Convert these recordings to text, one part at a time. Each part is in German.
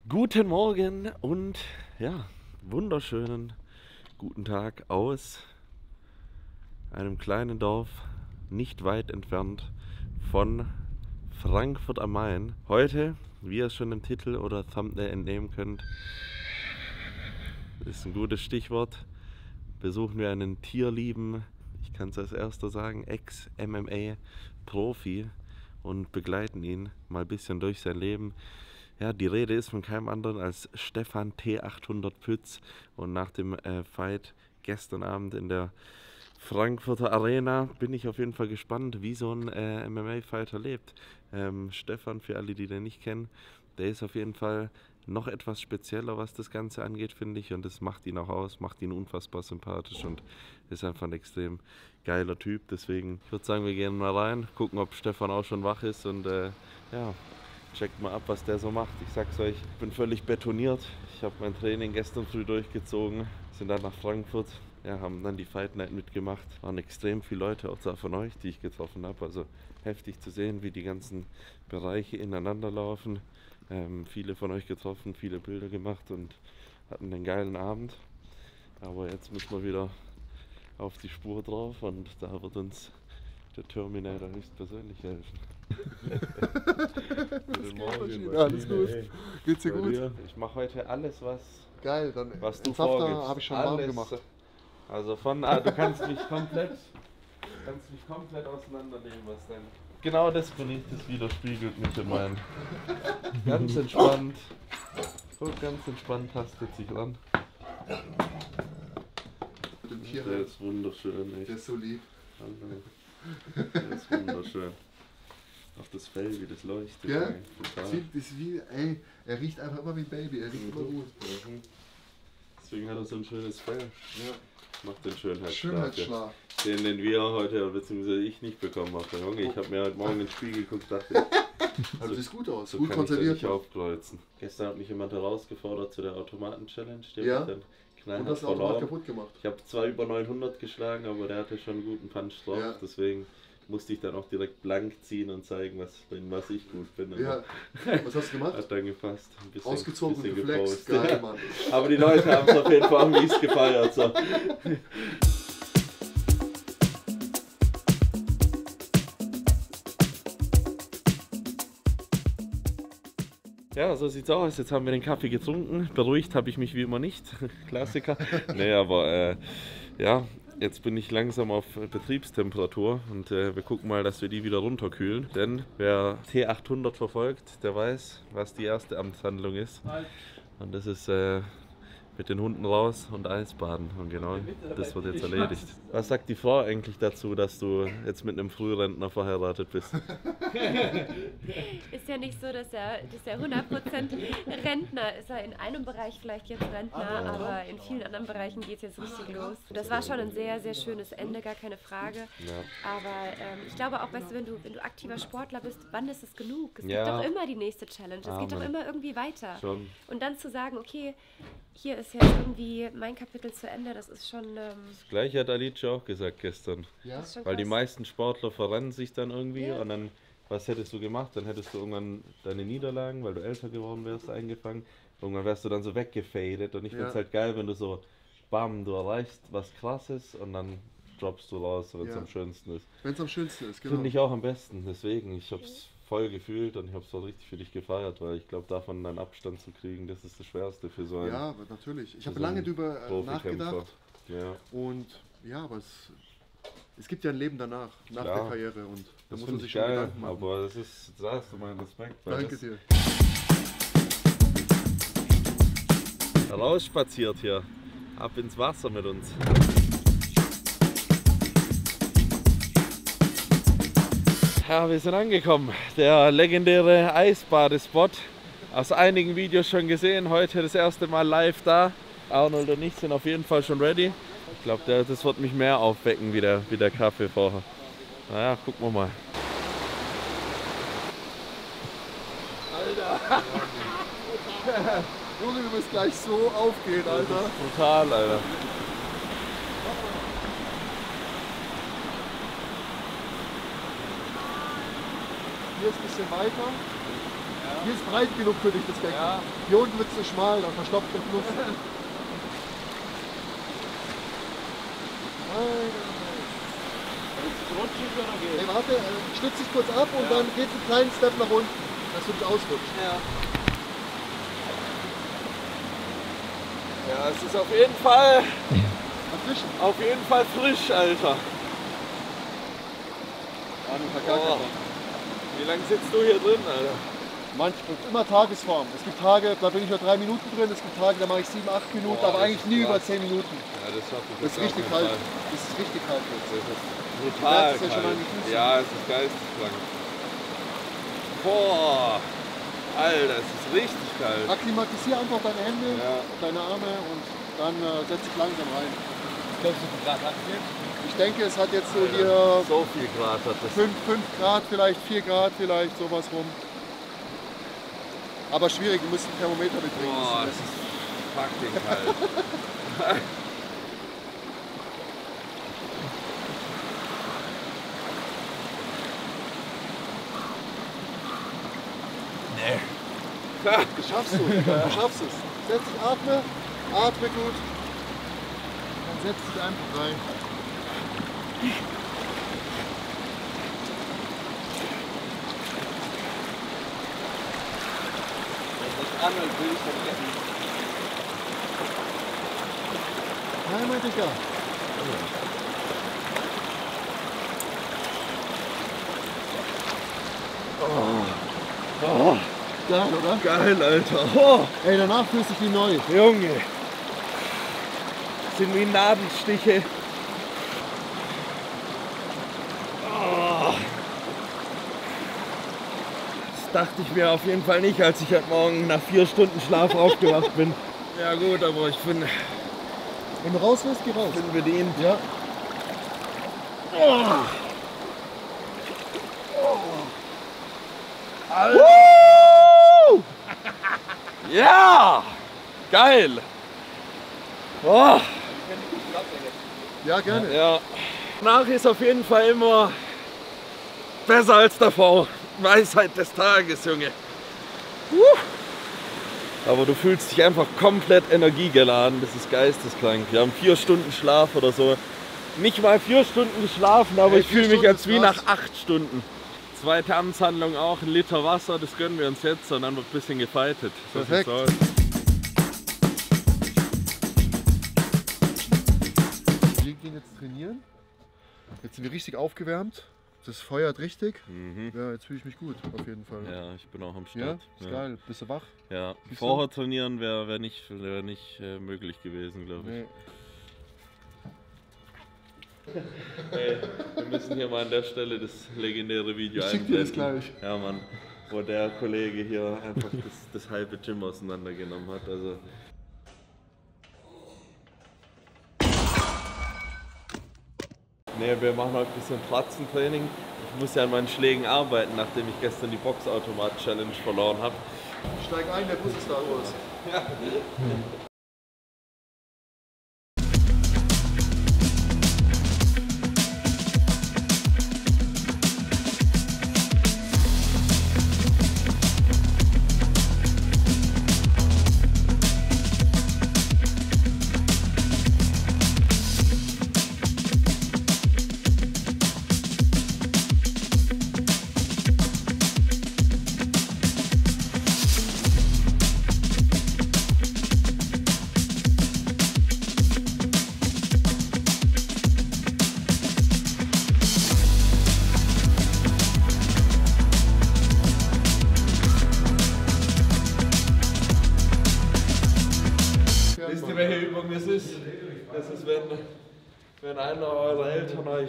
Guten Morgen und ja, wunderschönen guten Tag aus einem kleinen Dorf nicht weit entfernt von Frankfurt am Main. Heute, wie ihr es schon im Titel oder Thumbnail entnehmen könnt, ist ein gutes Stichwort, besuchen wir einen tierlieben, ich kann es als erster sagen, Ex-MMA-Profi und begleiten ihn mal ein bisschen durch sein Leben. Ja, die Rede ist von keinem anderen als Stefan T800 Pütz und nach dem Fight gestern Abend in der Frankfurter Arena bin ich auf jeden Fall gespannt, wie so ein MMA-Fighter lebt. Stefan, für alle, die den nicht kennen, der ist auf jeden Fall noch etwas spezieller, was das Ganze angeht, finde ich, und das macht ihn auch aus, macht ihn unfassbar sympathisch und ist einfach ein extrem geiler Typ. Deswegen, ich würde sagen, wir gehen mal rein, gucken, ob Stefan auch schon wach ist und ja, checkt mal ab, was der so macht. Ich sag's euch, ich bin völlig betoniert. Ich habe mein Training gestern früh durchgezogen, sind dann nach Frankfurt, ja, haben dann die Fight Night mitgemacht. Waren extrem viele Leute, auch von euch, die ich getroffen habe. Also heftig zu sehen, wie die ganzen Bereiche ineinander laufen. Viele von euch getroffen, viele Bilder gemacht und hatten einen geilen Abend. Aber jetzt müssen wir wieder auf die Spur drauf und da wird uns der Terminator höchstpersönlich helfen. Guten Morgen. Alles gut. Geht's dir gut? Ich mache heute alles, Geil, dann was du Entsafter vorgibst. habe ich schon warm gemacht. Also du kannst mich komplett auseinandernehmen, was denn. Genau das widerspiegelt mich in meinen. Ganz entspannt. Und ganz entspannt tastet sich ran. Der ist wunderschön, echt. Der ist so lieb. Der ist wunderschön. Auch das Fell, wie das leuchtet. Ja? Ey, total. Das ist wie, er riecht einfach immer wie ein Baby, er riecht immer gut. Deswegen hat er so ein schönes Fell. Ja. Macht den Schönheitsschlaf. Schönheitsschlaf. Den wir heute, beziehungsweise ich nicht bekommen habe. Junge, ich habe mir heute Morgen in den Spiegel geguckt, dachte Also das sieht gut aus, so gut kann ich da konserviert. nicht aufkreuzen. Gestern hat mich jemand herausgefordert zu der Automaten-Challenge. Der Ja. hat dann Und knallhart hast du Automat verloren. kaputt gemacht. Ich habe zwar über 900 geschlagen, aber der hatte schon einen guten Punch drauf. Ja. Deswegen musste ich dann auch direkt blank ziehen und zeigen, was ich gut bin. Ja. Was hast du gemacht? Hat dann gepasst. Ein bisschen, Ausgezogen und bisschen geflext. gepostet. Geil, Mann. Aber die Leute haben es auf jeden Fall mies gefeiert. So. Ja, so sieht's aus. Jetzt haben wir den Kaffee getrunken. Beruhigt habe ich mich wie immer nicht. Klassiker. Nee, aber ja, jetzt bin ich langsam auf Betriebstemperatur und wir gucken mal, dass wir die wieder runterkühlen. Denn wer T800 verfolgt, der weiß, was die erste Amtshandlung ist. Und das ist mit den Hunden raus und Eisbaden. Und genau, das wird jetzt erledigt. Was sagt die Frau eigentlich dazu, dass du jetzt mit einem Frührentner verheiratet bist? Ist ja nicht so, dass er 100% Rentner ist. Er in einem Bereich vielleicht jetzt Rentner, aber in vielen anderen Bereichen geht es jetzt richtig los. Das war schon ein sehr, sehr schönes Ende, gar keine Frage. Ja. Aber ich glaube auch, weißt du, wenn du aktiver Sportler bist, wann ist es genug? Es Ja. gibt doch immer die nächste Challenge. Es geht doch immer irgendwie weiter. Schon. Und dann zu sagen, okay, hier ist jetzt irgendwie mein Kapitel zu Ende, das ist schon... Das gleiche hat Alice auch gesagt gestern. Ja? das ist schon Weil die krass. meisten Sportler verrennen sich dann irgendwie Ja. und dann, was hättest du gemacht? Dann hättest du irgendwann deine Niederlagen, weil du älter geworden wärst, eingefangen. Irgendwann wärst du dann so weggefadet und ich finde es Ja. halt geil, wenn du so, bam, du erreichst was Krasses und dann droppst du raus, wenn es Ja. am schönsten ist. Wenn es am schönsten ist, genau. Finde ich auch am besten, deswegen, ich habe es voll gefühlt und ich habe es so richtig für dich gefeiert, weil ich glaube, davon dann Abstand zu kriegen, das ist das Schwerste für so einen Ja, aber natürlich. Ich für habe so lange einen drüber Profikämpfer. nachgedacht. Ja. Und ja, aber es gibt ja ein Leben danach, nach Klar. der Karriere. Und da Das muss man finde sich ich schon geil, Gedanken machen. aber das ist, da hast du meinen Respekt. Weil Danke das dir. rausspaziert hier, ab ins Wasser mit uns. Ja, wir sind angekommen. Der legendäre Eisbadespot. Aus einigen Videos schon gesehen, heute das erste Mal live da. Arnold und ich sind auf jeden Fall schon ready. Ich glaube, das wird mich mehr aufwecken wie der Kaffee vorher. Naja, gucken wir mal. Alter! Junge, du wirst gleich so aufgehen, Alter. Total, Alter. Hier ist ein bisschen weiter. Hier ist breit genug für dich, das Becken. Ja. Hier unten wird es zu schmal, dann verstopft der Fluss. Hey, warte, stütz dich kurz ab und dann geht einen kleinen Step nach unten, dass du nicht ausrutscht. Ja. Ja, es ist auf jeden Fall frisch, Alter. Oh. Wie lange sitzt du hier drin, Alter? Immer Tagesform. Es gibt Tage, da bin ich nur 3 Minuten drin, es gibt Tage, da mache ich 7, 8 Minuten, aber eigentlich nie über 10 Minuten. Ja, das schaffe ich. Das ist richtig kalt. Das ist richtig kalt jetzt. Das ist brutal Das ist ja schon mal an die Füße. Ja, es ist geisteskrank. Boah, Alter, es ist richtig kalt. Akklimatisier einfach deine Hände, deine Arme und dann setz dich langsam rein. Glaubst du, wie viel Grad hat es jetzt? Ich denke, es hat jetzt so hier So viel Grad hat es. 5 Grad, vielleicht 4 Grad, vielleicht sowas rum. Aber schwierig, wir müssen ein Thermometer mitbringen. Boah, es ist fucking kalt. Nee. Das schaffst du, du schaffst es. Setz dich, atme gut. Dann setz dich einfach rein. Arnold will ich vergessen. Nein, mein Dicker. Geil, oder? Geil, Alter. Oh, Ey, danach fühlst du dich wie neu. Junge. Sind wie Nadelstiche. Oh. Das dachte ich mir auf jeden Fall nicht, als ich heute Morgen nach 4 Stunden Schlaf aufgewacht bin. Ja gut, aber ich bin Wenn du raus willst, geh raus. bedient. Ja. Woo! Ja! Geil! Oh. Ja, gerne. Ja. Nach ist auf jeden Fall immer besser als davor. Weisheit des Tages, Junge. Aber du fühlst dich einfach komplett energiegeladen. Das ist geisteskrank. Wir haben 4 Stunden Schlaf oder so. Nicht mal 4 Stunden geschlafen, aber Hey, ich 4 fühle mich Stunden jetzt wie ist nach krass. 8 Stunden. Zweite Amtshandlung auch, 1 Liter Wasser, das gönnen wir uns jetzt und dann wird ein bisschen gefightet. So sieht's Perfekt. aus. Wir gehen jetzt trainieren. Jetzt sind wir richtig aufgewärmt. Das feuert richtig. Ja, jetzt fühle ich mich gut, auf jeden Fall. Ja, ich bin auch am Ja? Start. Ist geil. Bist du wach? Ja, Siehst du? vorher trainieren wäre nicht möglich gewesen, glaube ich. Nee. Hey, wir müssen hier mal an der Stelle das legendäre Video Ich schick dir das einblenden. gleich. Ja, Mann, wo der Kollege hier einfach das halbe Gym auseinandergenommen hat. Also nee, wir machen heute ein bisschen Pratzentraining. Ich muss ja an meinen Schlägen arbeiten, nachdem ich gestern die Boxautomat-Challenge verloren habe. Steig ein, der Bus ist da los. Wisst ihr, welche Übung das ist? Das ist, wenn einer eurer Eltern euch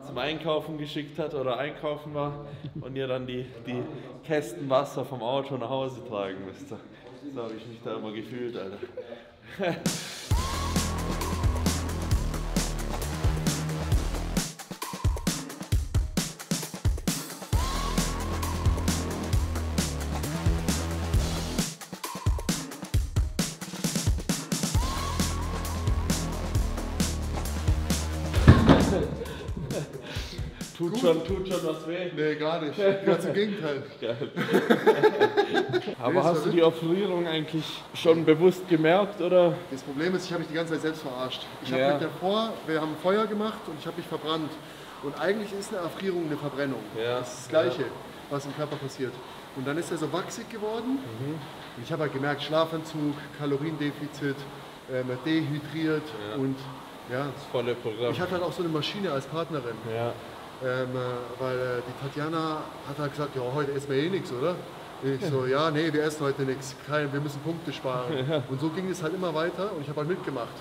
zum Einkaufen geschickt hat oder einkaufen war und ihr dann die Kästen Wasser vom Auto nach Hause tragen müsst. So habe ich mich da immer gefühlt, Alter. Tut schon was weh. Nee, gar nicht. Ganz im Gegenteil. Geil. Aber hast du die Erfrierung eigentlich schon bewusst gemerkt, oder? Das Problem ist, ich habe mich die ganze Zeit selbst verarscht. Ich habe Ja. mich davor, wir haben Feuer gemacht und ich habe mich verbrannt. Und eigentlich ist eine Erfrierung eine Verbrennung. Ja. Das ist das Gleiche, was im Körper passiert. Und dann ist er so wachsig geworden. Und ich habe halt gemerkt, Schlafentzug, Kaloriendefizit, dehydriert und ja. Das volle Programm. Ich hatte halt auch so eine Maschine als Partnerin. Ja. Weil die Tatjana hat halt gesagt, ja, heute essen wir eh nichts, oder? Ich so, ja, nee, wir essen heute nichts, wir müssen Punkte sparen. Und so ging es halt immer weiter und ich habe halt mitgemacht.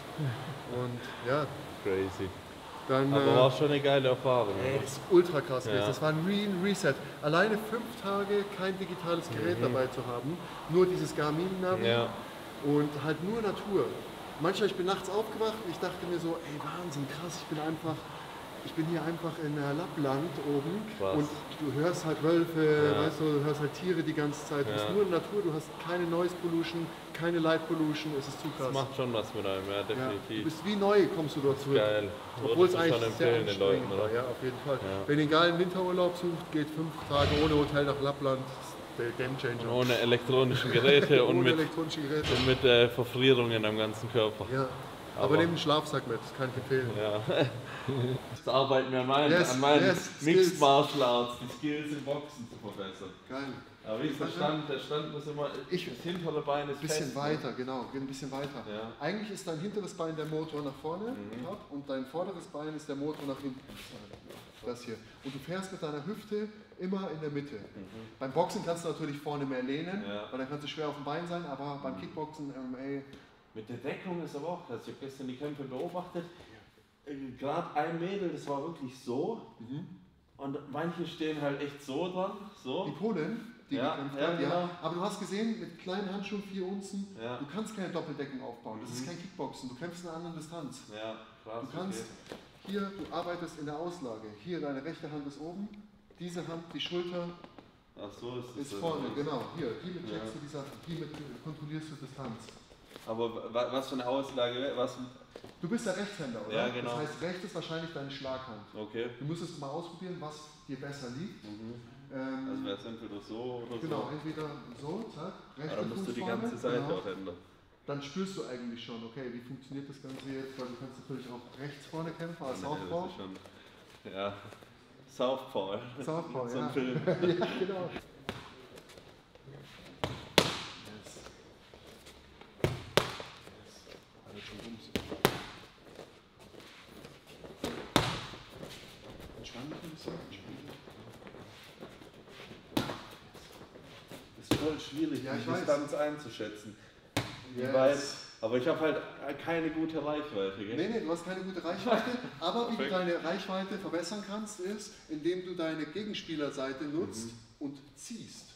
Und ja, Crazy. dann Aber war schon eine geile Erfahrung. das ist ultra krass gewesen. Ja. Das war ein Reset. Alleine 5 Tage kein digitales Gerät dabei zu haben, nur dieses Garmin-Navi Ja. und halt nur Natur. Manchmal, ich bin nachts aufgewacht und ich dachte mir so, ey Wahnsinn, krass, ich bin hier einfach in Lappland oben Krass. und du hörst halt Wölfe, Ja. weißt du hörst halt Tiere die ganze Zeit. Du bist Ja. nur in Natur, du hast keine Noise Pollution, keine Light Pollution, es ist zu krass. Das macht schon was mit einem, ja, Ja, du definitiv. bist wie neu, kommst du dort zurück. Geil. Obwohl es Würdest du eigentlich schon sehr empfehlen den Leuten, anstrengend war. oder? Ja, auf jeden Fall. Ja. Wenn ihr einen geilen Winterurlaub sucht, geht 5 Tage ohne Hotel nach Lappland. Das ist der Gamechanger. Ohne elektronischen Geräte und Ohne mit, elektronische Geräte. und mit Verfrierungen am ganzen Körper. Ja. Aber nehmt einen Schlafsack mit, das kann ich empfehlen. Ja. Jetzt arbeiten wir an meinen Yes, Mixed Skills. Martial Arts, die Skills im Boxen zu verbessern. Geil. Aber wie ist der Stand muss immer, Ich- das hintere Bein ist Ein bisschen fest, ne? weiter, genau, geh ein bisschen weiter. Ja. Eigentlich ist dein hinteres Bein der Motor nach vorne und dein vorderes Bein ist der Motor nach hinten. Das hier. Und du fährst mit deiner Hüfte immer in der Mitte. Beim Boxen kannst du natürlich vorne mehr lehnen, Ja. weil dann kannst du schwer auf dem Bein sein, aber beim Kickboxen, MMA, Mit der Deckung ist aber auch krass. Ich habe gestern die Kämpfe beobachtet. Gerade ein Mädel, das war wirklich so. Und manche stehen halt echt so dran. die So. Polen, die Ja, gekämpft ja, hat, genau. Aber du hast gesehen, mit kleinen Handschuhen, 4 Unzen, Ja. du kannst keine Doppeldeckung aufbauen. Das ist kein Kickboxen, du kämpfst in einer anderen Distanz. Ja, krass. Du kannst hier, du arbeitest in der Auslage. Hier, deine rechte Hand ist oben, diese Hand, die Schulter Ach so ist es. ist vorne, genau. Hier, hiermit checkst du die Sachen, hiermit kontrollierst du Distanz. Aber was für eine Auslage? Was? Du bist der Rechtshänder, oder? Ja, genau. Das heißt, rechts ist wahrscheinlich deine Schlaghand. Okay. Du müsstest mal ausprobieren, was dir besser liegt. Also wäre es entweder so oder Genau, so. entweder so, zack, Aber rechter dann musst du Fuß die vorne, ganze Seite genau. auch ändern. Dann spürst du eigentlich schon, okay, wie funktioniert das Ganze jetzt, weil du kannst natürlich auch rechts vorne kämpfen als Nee, Southpaw. das ist schon. Ja. Southpaw. Southpaw, So ein ja. Film. Ja, genau. Alles schon rum. Entspann dich ein bisschen. Das ist voll schwierig, Ja, ich die weiß. Distanz einzuschätzen. Wie Yes. weit. Aber ich habe halt keine gute Reichweite, gell? Nee, nee, du hast keine gute Reichweite, aber wie du Perfekt. deine Reichweite verbessern kannst, ist, indem du deine Gegenspielerseite nutzt und ziehst.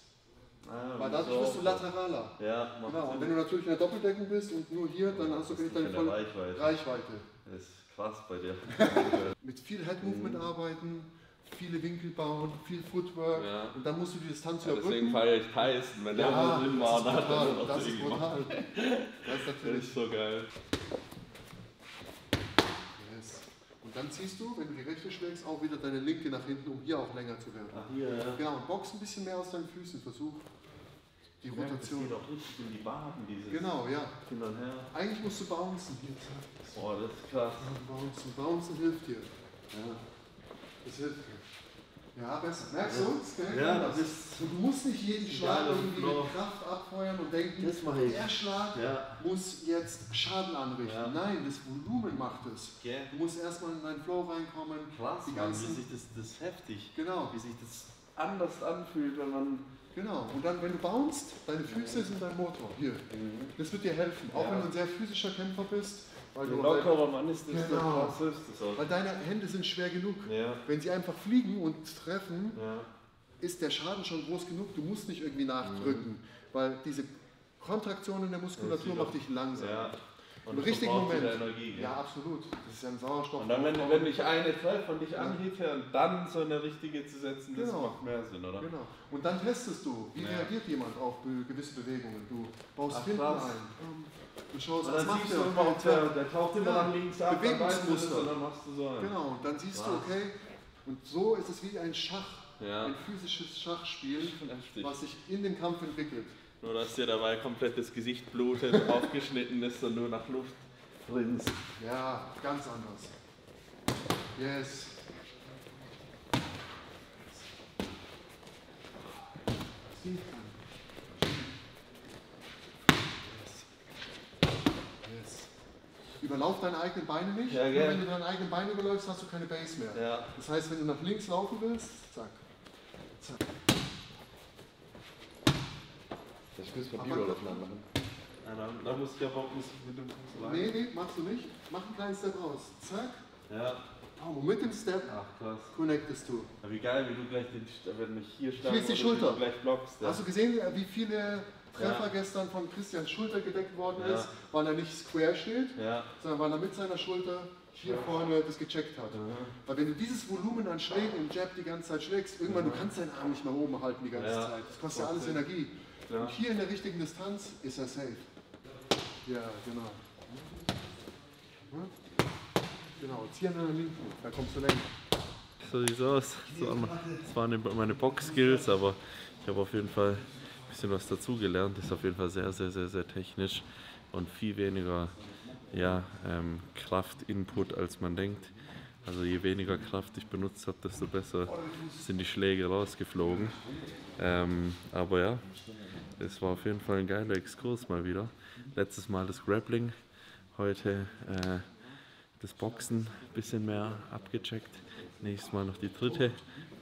Ah, Weil dadurch so. wirst du lateraler. Ja, macht Genau, und Sinn. wenn du natürlich in der Doppeldeckung bist und nur hier, dann hast du nicht deine Keine volle Reichweite. Reichweite. Das ist krass bei dir. Mit viel Head Movement arbeiten, viele Winkel bauen, viel Footwork Ja. und dann musst du die Distanz Ja, deswegen überbrücken. feiere ich Tyson, wenn der Ja, immer drin das war, ist dann hat er brutal. noch Das so ist gemacht. brutal. Das ist Das natürlich. ist so geil. Yes. Und dann ziehst du, wenn du die rechte schlägst, auch wieder deine linke nach hinten, um hier auch länger zu werden. Ach, hier, ja. Genau, und box ein bisschen mehr aus deinen Füßen, versuch die Ja, das Rotation. geht auch richtig in die Baden, dieses Genau, ja. Hin und her. Eigentlich musst du bouncen. Hier, zack. Boah, das ist krass. Bouncen. Bouncen hilft dir. Ja. Das hilft dir. Ja, besser. Merkst du? Das geht Ja, anders. das ist Und du musst nicht jeden Schlag geiler irgendwie Flow. mit Kraft abfeuern und denken, Das mache ich. der Schlag Ja. muss jetzt Schaden anrichten. Ja. Nein, das Volumen macht es. Yeah. Du musst erstmal in deinen Flow reinkommen. Krass, Die Mann, ganzen- wie sich das ist heftig. Genau, Wie sich das anders anfühlt, wenn man. genau. Und dann, wenn du bounst, deine Füße sind dein Motor. Hier. Das wird dir helfen. Auch Ja. wenn du ein sehr physischer Kämpfer bist. Weil, Je du lockerer man ist, desto Genau. krasser ist das auch. weil deine Hände sind schwer genug. Ja. Wenn sie einfach fliegen und treffen, Ja. ist der Schaden schon groß genug. Du musst nicht irgendwie nachdrücken, weil diese Kontraktion in der Muskulatur macht dich langsam. Ja. Im richtigen verbraucht Moment. wieder Energie, gell? Ja, absolut. Das ist ja ein Sauerstoff. Und dann, wenn ich eine treffe und dich Ja. anhitte und dann so eine richtige zu setzen, das Genau. macht mehr Sinn, oder? Genau. Und dann testest du, wie Ja. reagiert jemand auf gewisse Bewegungen. Du baust Ach, hinten krass. ein. Du schaust, Und was dann macht siehst der? du immer, ob der taucht immer Ja. nach links ab, dann weißt du das Bewegungsmuster. und dann machst du so ein. Genau, und dann siehst du, Krass. okay, Und so ist es wie ein Schach, Ja. ein physisches Schachspiel, Heftig. was sich in den Kampf entwickelt. Nur dass dir dabei komplett das Gesicht blutet, aufgeschnitten ist und nur nach Luft rinst. Ja, ganz anders. Yes. Yes. Überlauf deine eigenen Beine nicht. Ja, Nur gell. wenn du deine eigenen Beine überläufst, hast du keine Base mehr. Ja. Das heißt, wenn du nach links laufen willst, zack. Zack. Ich muss mal B-Roll aufeinander machen. Da muss ich aber muss ich mit dem Fuß rein. Nee, machst du nicht. Mach einen kleinen Step raus. Zack. Ja. Oh, mit dem Step Ach krass. connectest du. Ja, wie geil, wie du gleich wenn ich hier Hier ist die oder Schulter. du gleich blockst. Ja. Hast du gesehen, wie viele Treffer Ja. gestern von Christians Schulter gedeckt worden Ja. ist, weil er nicht square steht, Ja. sondern weil er mit seiner Schulter hier vorne das gecheckt hat. Weil wenn du dieses Volumen an Schlägen im Jab die ganze Zeit schlägst, irgendwann du kannst deinen Arm nicht mehr oben halten die ganze Ja. Zeit. Das kostet ja alles Energie. Ja. Und hier in der richtigen Distanz ist er safe. Ja, genau. Genau, zieh an deiner linken, da kommst du länger. So sieht's aus. Das waren meine Box-Skills, aber ich habe auf jeden Fall ein bisschen was dazugelernt. Ist auf jeden Fall sehr, sehr, sehr, sehr technisch und viel weniger Kraft-Input, als man denkt. Also je weniger Kraft ich benutzt habe, desto besser sind die Schläge rausgeflogen. Aber ja, es war auf jeden Fall ein geiler Exkurs mal wieder. Letztes Mal das Grappling, heute das Boxen ein bisschen mehr abgecheckt. Nächstes Mal noch die dritte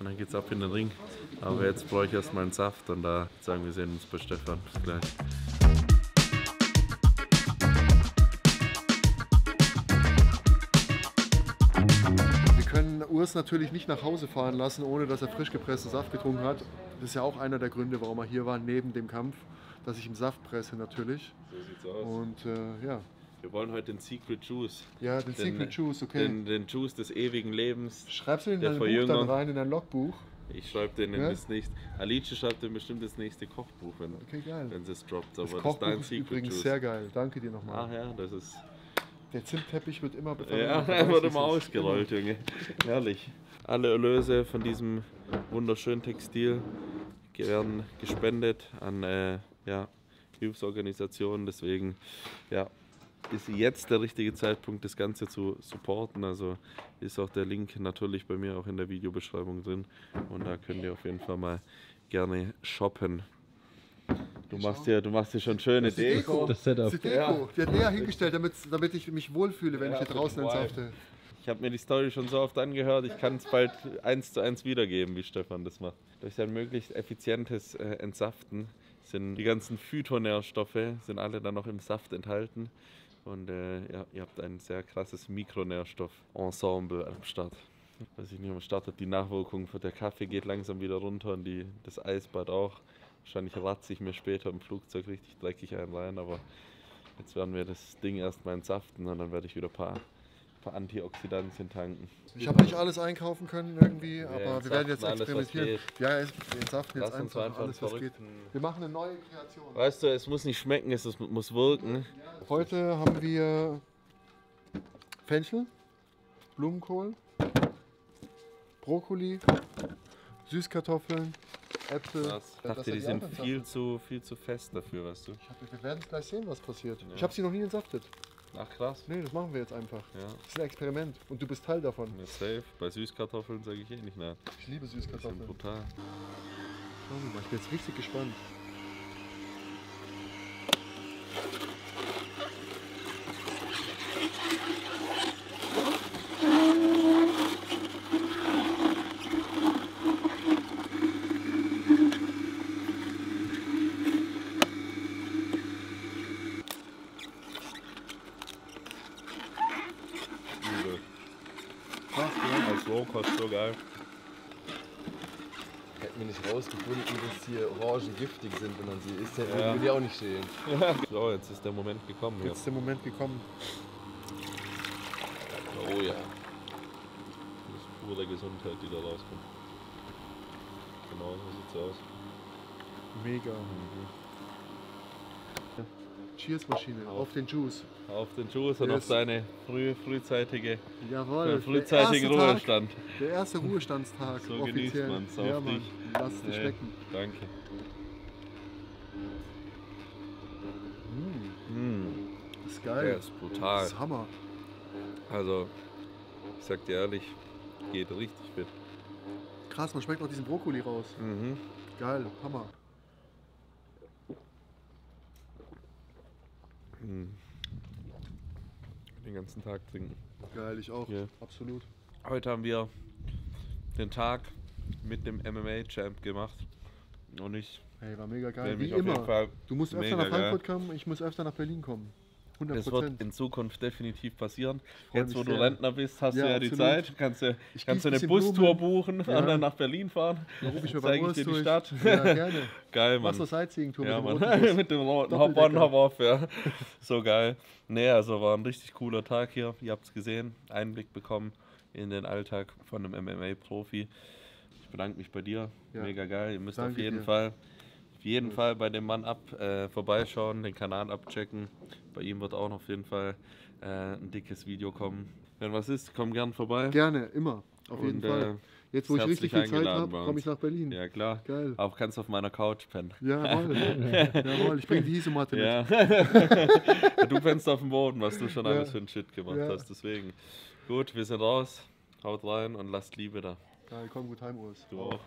und dann geht's ab in den Ring. Aber jetzt brauche ich erstmal einen Saft und da sagen wir sehen uns bei Stefan. Bis gleich. Wir können Urs natürlich nicht nach Hause fahren lassen, ohne dass er frisch gepressten Saft getrunken hat. Das ist ja auch einer der Gründe, warum er hier war, neben dem Kampf, dass ich ihm Saft presse natürlich. So sieht's aus. Und ja. Wir wollen heute den Secret Juice. Ja, den Secret Juice, okay. Den Juice des ewigen Lebens. Schreibst du den in der dein Buch dann Verjüngung. rein, in dein Logbuch? Ich schreibe den in Ja? das nächste. Alice schreibt den bestimmt das nächste Kochbuch, Okay, geil. wenn es droppt. Das Aber das ist Kochbuch dein ist Secret übrigens Juice. sehr geil. Danke dir nochmal. Ach ja, das ist. Der Zimtteppich wird immer Ja, er wird immer ausgerollt, Junge. Herrlich. Alle Erlöse von diesem wunderschönen Textil werden gespendet an Hilfsorganisationen. Deswegen ist jetzt der richtige Zeitpunkt, das Ganze zu supporten. Also ist auch der Link natürlich bei mir auch in der Videobeschreibung drin. Und da könnt ihr auf jeden Fall mal gerne shoppen. Du machst ja schon schöne Das ist die Deko. Deko. Das Setup. Die Deko. Die hat er hingestellt, damit ich mich wohlfühle, wenn ich hier draußen Wife. entsafte. Ich habe mir die Story schon so oft angehört, ich kann es bald 1:1 wiedergeben, wie Stefan das macht. Durch sein möglichst effizientes Entsaften sind die ganzen Phytonährstoffe sind alle dann noch im Saft enthalten. Und ihr habt ein sehr krasses Mikronährstoff-Ensemble am Start. Weiß ich nicht, am Start hat die Nachwirkung, der Kaffee geht langsam wieder runter und das Eisbad auch. Wahrscheinlich ratze ich mir später im Flugzeug richtig dreckig einen rein, aber jetzt werden wir das Ding erstmal entsaften und dann werde ich wieder ein paar Antioxidantien tanken. Ich habe nicht alles einkaufen können irgendwie, aber wir entsaften werden jetzt alles, was experimentieren. Ja, wir entsaften jetzt Lass uns einfach einfach alles, was geht. verrückten- Wir machen eine neue Kreation. Weißt du, es muss nicht schmecken, es muss wirken. Heute haben wir Fenchel, Blumenkohl, Brokkoli, Süßkartoffeln, Äpfel. Ich dachte, die sind viel zu fest dafür, weißt du. Wir werden gleich sehen, was passiert. Ja. Ich habe sie noch nie entsaftet. Ach krass. Nee, das machen wir jetzt einfach. Ja, Das ist ein Experiment und du bist Teil davon. ja, safe. Bei Süßkartoffeln sage ich eh nicht nein. Ich liebe Die sind Süßkartoffeln. brutal. Schauen wir mal, ich bin jetzt richtig gespannt. Übel. Als Rohkost so geil. Hätten wir nicht rausgefunden, dass hier Orangen giftig sind, wenn man sie isst, hätten Ja. wir die auch nicht stehlen. So, jetzt ist der Moment gekommen. Jetzt ist der Moment gekommen. Oh ja. Das ist pure Gesundheit, die da rauskommt. Genau, so sieht's aus. Mega. Cheers-Maschine, auf den Juice. Auf den Juice und auf seine frühzeitigen Jawohl, Ruhestand. Der erste Ruhestandstag. So offiziell. genießt man es Ja, auf Mann, dich. lass es dir schmecken. Danke. Das ist geil. Der ist brutal. Das ist Hammer. Also, ich sag dir ehrlich, geht richtig fit. Krass, man schmeckt auch diesen Brokkoli raus. Mhm. Geil, Hammer. Den ganzen Tag trinken. Geil, ich auch. Ja. Absolut. Heute haben wir den Tag mit dem MMA-Champ gemacht. Und ich Hey, war mega will geil. Wie mich auf jeden immer. Fall Du musst öfter mega nach Frankfurt geil. kommen, ich muss öfter nach Berlin kommen. Das wird 100%. in Zukunft definitiv passieren. freu Jetzt, wo mich du sehr. Rentner bist, hast Ja, du ja die absolut. Zeit. Kannst du Ich eine gieß ein bisschen Bustour Blumen. buchen Ja. und dann nach Berlin fahren. Da rufe ich mir Zeig beim ich dir die durch. Stadt. Ja, gerne. Geil, Machst Mann. du Sightseeing-Tour Ja, mit Mann. dem roten Bus? Mit dem roten Doppeldecker. Hop-on, Hop-off, ja. So geil. Nee, also war ein richtig cooler Tag hier. Ihr habt es gesehen, Einblick bekommen in den Alltag von einem MMA-Profi. Ich bedanke mich bei dir. Ja. Mega geil. Ihr müsst Danke auf jeden dir. Fall bei dem Mann vorbeischauen, den Kanal abchecken. Bei ihm wird auch noch auf jeden Fall ein dickes Video kommen. Wenn was ist, komm gern vorbei. Gerne, immer. Auf jeden Und, Fall. Jetzt, wo ich herzlich richtig viel Zeit eingeladen habe, bei komme uns. ich nach Berlin. Ja, klar. Geil. Auch kannst auf meiner Couch pennen. Jawohl. Jawohl, ich bringe die Isomatte mit. Ja. Du pennst auf dem Boden, was du schon Ja. alles für einen Shit gemacht Ja. hast. Deswegen. Gut, wir sind raus. Haut rein und lasst Liebe da. Geil, komm gut heim, Urs. Du auch.